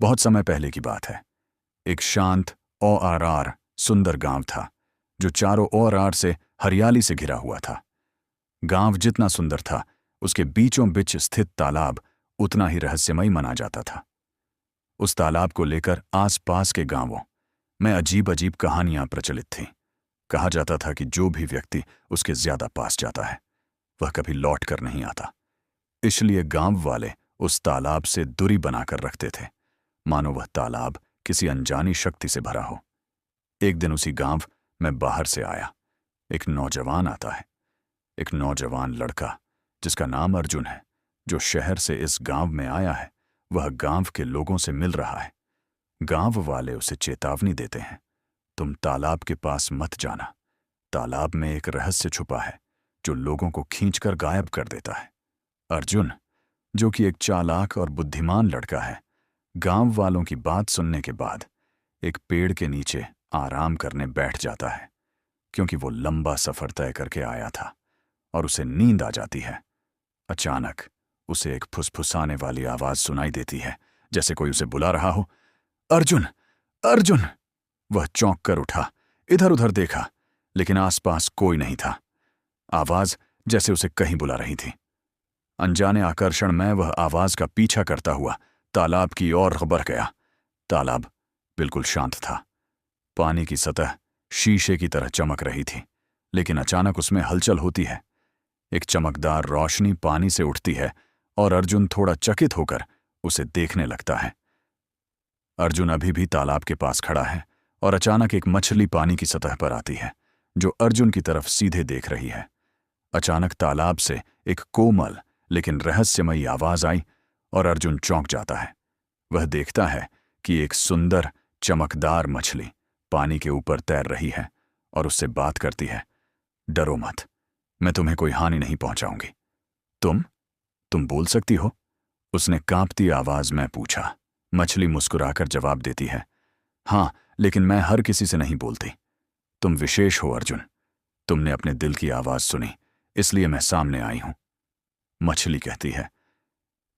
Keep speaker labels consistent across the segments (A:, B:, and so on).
A: बहुत समय पहले की बात है। एक शांत और सुंदर गांव था जो चारों ओर से हरियाली से घिरा हुआ था। गांव जितना सुंदर था, उसके बीचों बीच स्थित तालाब उतना ही रहस्यमयी माना जाता था। उस तालाब को लेकर आसपास के गांवों में अजीब अजीब कहानियां प्रचलित थीं। कहा जाता था कि जो भी व्यक्ति उसके ज्यादा पास जाता है वह कभी लौट कर नहीं आता। इसलिए गांव वाले उस तालाब से दूरी बनाकर रखते थे, मानो वह तालाब किसी अनजानी शक्ति से भरा हो। एक दिन उसी गांव में बाहर से आया एक नौजवान आता है। एक नौजवान लड़का जिसका नाम अर्जुन है, जो शहर से इस गांव में आया है। वह गांव के लोगों से मिल रहा है। गांव वाले उसे चेतावनी देते हैं, तुम तालाब के पास मत जाना। तालाब में एक रहस्य छुपा है जो लोगों को खींचकर गायब कर देता है। अर्जुन, जो कि एक चालाक और बुद्धिमान लड़का है, गांव वालों की बात सुनने के बाद एक पेड़ के नीचे आराम करने बैठ जाता है, क्योंकि वो लंबा सफर तय करके आया था और उसे नींद आ जाती है। अचानक उसे एक फुसफुसाने वाली आवाज सुनाई देती है, जैसे कोई उसे बुला रहा हो। अर्जुन, अर्जुन! वह चौंक कर उठा, इधर उधर देखा, लेकिन आसपास कोई नहीं था। आवाज जैसे उसे कहीं बुला रही थी। अनजाने आकर्षण में वह आवाज का पीछा करता हुआ तालाब की ओर बढ़ गया। तालाब बिल्कुल शांत था। पानी की सतह शीशे की तरह चमक रही थी, लेकिन अचानक उसमें हलचल होती है। एक चमकदार रोशनी पानी से उठती है और अर्जुन थोड़ा चकित होकर उसे देखने लगता है। अर्जुन अभी भी तालाब के पास खड़ा है और अचानक एक मछली पानी की सतह पर आती है, जो अर्जुन की तरफ सीधे देख रही है। अचानक तालाब से एक कोमल लेकिन रहस्यमयी आवाज आई और अर्जुन चौंक जाता है। वह देखता है कि एक सुंदर चमकदार मछली पानी के ऊपर तैर रही है और उससे बात करती है। डरो मत, मैं तुम्हें कोई हानि नहीं पहुंचाऊंगी। तुम बोल सकती हो? उसने कांपती आवाज में पूछा। मछली मुस्कुराकर जवाब देती है, हाँ, लेकिन मैं हर किसी से नहीं बोलती। तुम विशेष हो अर्जुन। तुमने अपने दिल की आवाज सुनी, इसलिए मैं सामने आई हूं। मछली कहती है,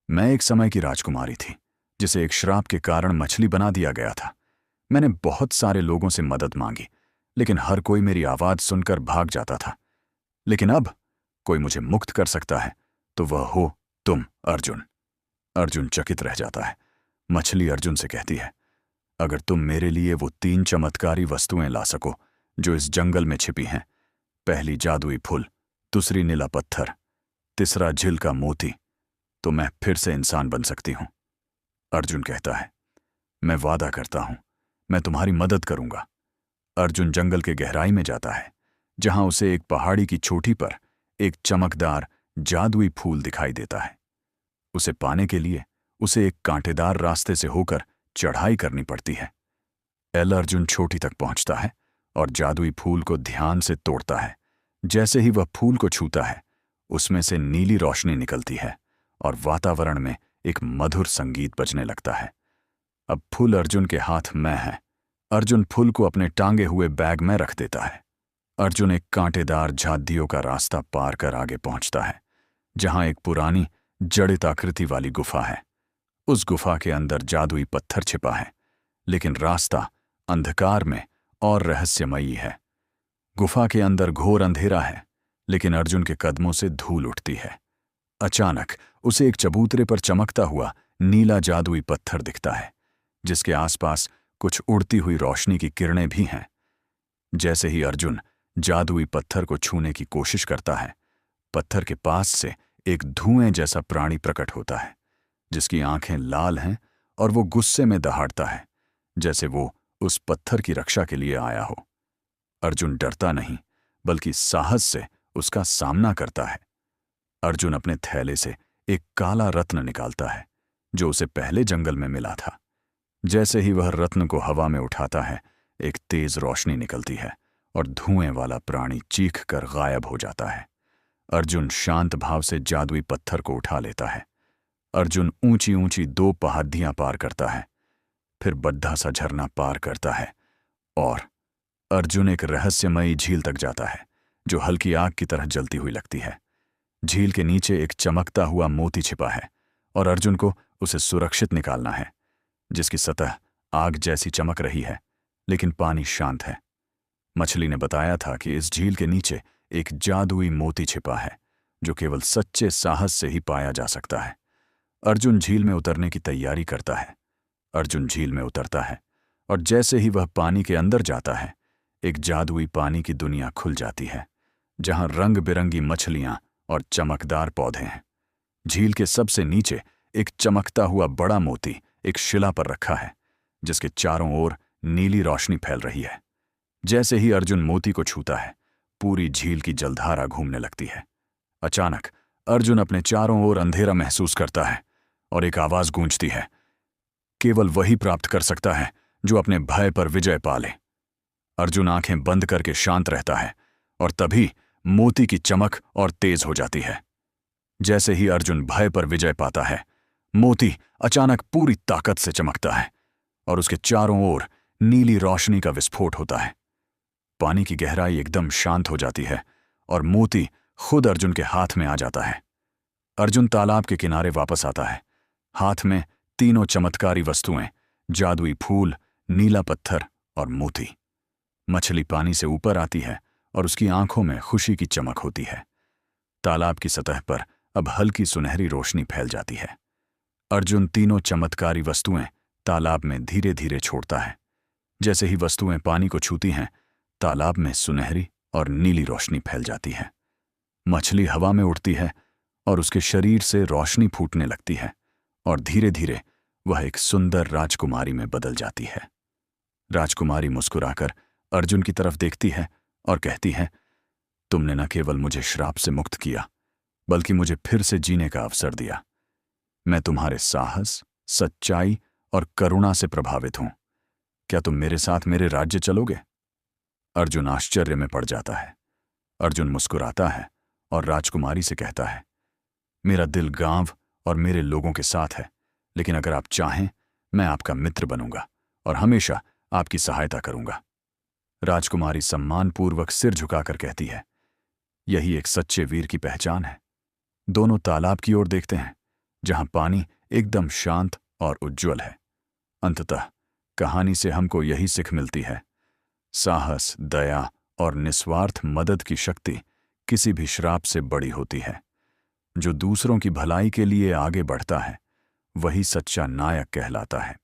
A: मैं एक समय की राजकुमारी थी जिसे एक श्राप के कारण मछली बना दिया गया था। मैंने बहुत सारे लोगों से मदद मांगी, लेकिन हर कोई मेरी आवाज सुनकर भाग जाता था। लेकिन अब कोई मुझे मुक्त कर सकता है, तो वह हो तुम अर्जुन। अर्जुन चकित रह जाता है। मछली अर्जुन से कहती है, अगर तुम मेरे लिए वो 3 चमत्कारी वस्तुएं ला सको जो इस जंगल में छिपी हैं, पहली जादुई फूल, दूसरी नीला पत्थर, तीसरा झील का मोती, तो मैं फिर से इंसान बन सकती हूं। अर्जुन कहता है, मैं वादा करता हूं, मैं तुम्हारी मदद करूंगा। अर्जुन जंगल के गहराई में जाता है, जहां उसे एक पहाड़ी की चोटी पर एक चमकदार जादुई फूल दिखाई देता है। उसे पाने के लिए उसे एक कांटेदार रास्ते से होकर चढ़ाई करनी पड़ती है। अर्जुन चोटी तक पहुंचता है और जादुई फूल को ध्यान से तोड़ता है। जैसे ही वह फूल को छूता है, उसमें से नीली रोशनी निकलती है और वातावरण में एक मधुर संगीत बजने लगता है। अब फूल अर्जुन के हाथ में है। अर्जुन फूल को अपने टांगे हुए बैग में रख देता है। अर्जुन एक कांटेदार झादियों का रास्ता पार कर आगे पहुंचता है, जहां एक पुरानी जड़ित आकृति वाली गुफा है। उस गुफा के अंदर जादुई पत्थर छिपा है, लेकिन रास्ता अंधकार में और रहस्यमयी है। गुफा के अंदर घोर अंधेरा है, लेकिन अर्जुन के कदमों से धूल उठती है। अचानक उसे एक चबूतरे पर चमकता हुआ नीला जादुई पत्थर दिखता है, जिसके आसपास कुछ उड़ती हुई रोशनी की किरणें भी हैं। जैसे ही अर्जुन जादुई पत्थर को छूने की कोशिश करता है, पत्थर के पास से एक धुएं जैसा प्राणी प्रकट होता है, जिसकी आंखें लाल हैं और वो गुस्से में दहाड़ता है, जैसे वो उस पत्थर की रक्षा के लिए आया हो। अर्जुन डरता नहीं, बल्कि साहस से उसका सामना करता है। अर्जुन अपने थैले से एक काला रत्न निकालता है, जो उसे पहले जंगल में मिला था। जैसे ही वह रत्न को हवा में उठाता है, एक तेज रोशनी निकलती है और धुएं वाला प्राणी चीख कर गायब हो जाता है। अर्जुन शांत भाव से जादुई पत्थर को उठा लेता है। अर्जुन ऊंची ऊंची 2 पहाड़ियां पार करता है, फिर बद्धा सा झरना पार करता है और अर्जुन एक रहस्यमयी झील तक जाता है, जो हल्की आग की तरह जलती हुई लगती है। झील के नीचे एक चमकता हुआ मोती छिपा है और अर्जुन को उसे सुरक्षित निकालना है। जिसकी सतह आग जैसी चमक रही है, लेकिन पानी शांत है। मछली ने बताया था कि इस झील के नीचे एक जादुई मोती छिपा है, जो केवल सच्चे साहस से ही पाया जा सकता है। अर्जुन झील में उतरने की तैयारी करता है। अर्जुन झील में उतरता है, और जैसे ही वह पानी के अंदर जाता है, एक जादुई पानी की दुनिया खुल जाती है, जहां रंग बिरंगी मछलियां और चमकदार पौधे हैं। झील के सबसे नीचे एक चमकता हुआ बड़ा मोती एक शिला पर रखा है, जिसके चारों ओर नीली रोशनी फैल रही है। जैसे ही अर्जुन मोती को छूता है, पूरी झील की जलधारा घूमने लगती है। अचानक अर्जुन अपने चारों ओर अंधेरा महसूस करता है, और एक आवाज गूंजती है, केवल वही प्राप्त कर सकता है जो अपने भय पर विजय पा ले। अर्जुन आंखें बंद करके शांत रहता है, और तभी मोती की चमक और तेज हो जाती है। जैसे ही अर्जुन भय पर विजय पाता है, मोती अचानक पूरी ताकत से चमकता है, और उसके चारों ओर नीली रोशनी का विस्फोट होता है। पानी की गहराई एकदम शांत हो जाती है, और मोती खुद अर्जुन के हाथ में आ जाता है। अर्जुन तालाब के किनारे वापस आता है, हाथ में तीनों चमत्कारी वस्तुएं, जादुई फूल, नीला पत्थर और मोती। मछली पानी से ऊपर आती है, और उसकी आंखों में खुशी की चमक होती है। तालाब की सतह पर अब हल्की सुनहरी रोशनी फैल जाती है। अर्जुन तीनों चमत्कारी वस्तुएं तालाब में धीरे धीरे छोड़ता है। जैसे ही वस्तुएं पानी को छूती हैं, तालाब में सुनहरी और नीली रोशनी फैल जाती है। मछली हवा में उड़ती है, और उसके शरीर से रोशनी फूटने लगती है, और धीरे धीरे वह एक सुंदर राजकुमारी में बदल जाती है। राजकुमारी मुस्कुराकर अर्जुन की तरफ देखती है और कहती है, तुमने न केवल मुझे श्राप से मुक्त किया, बल्कि मुझे फिर से जीने का अवसर दिया। मैं तुम्हारे साहस, सच्चाई और करुणा से प्रभावित हूं। क्या तुम मेरे साथ मेरे राज्य चलोगे? अर्जुन आश्चर्य में पड़ जाता है। अर्जुन मुस्कुराता है और राजकुमारी से कहता है, मेरा दिल गांव और मेरे लोगों के साथ है, लेकिन अगर आप चाहें, मैं आपका मित्र बनूंगा और हमेशा आपकी सहायता करूंगा। राजकुमारी सम्मानपूर्वक सिर झुकाकर कहती है, यही एक सच्चे वीर की पहचान है। दोनों तालाब की ओर देखते हैं, जहां पानी एकदम शांत और उज्ज्वल है। अंततः कहानी से हमको यही सीख मिलती है, साहस, दया और निस्वार्थ मदद की शक्ति किसी भी श्राप से बड़ी होती है। जो दूसरों की भलाई के लिए आगे बढ़ता है, वही सच्चा नायक कहलाता है।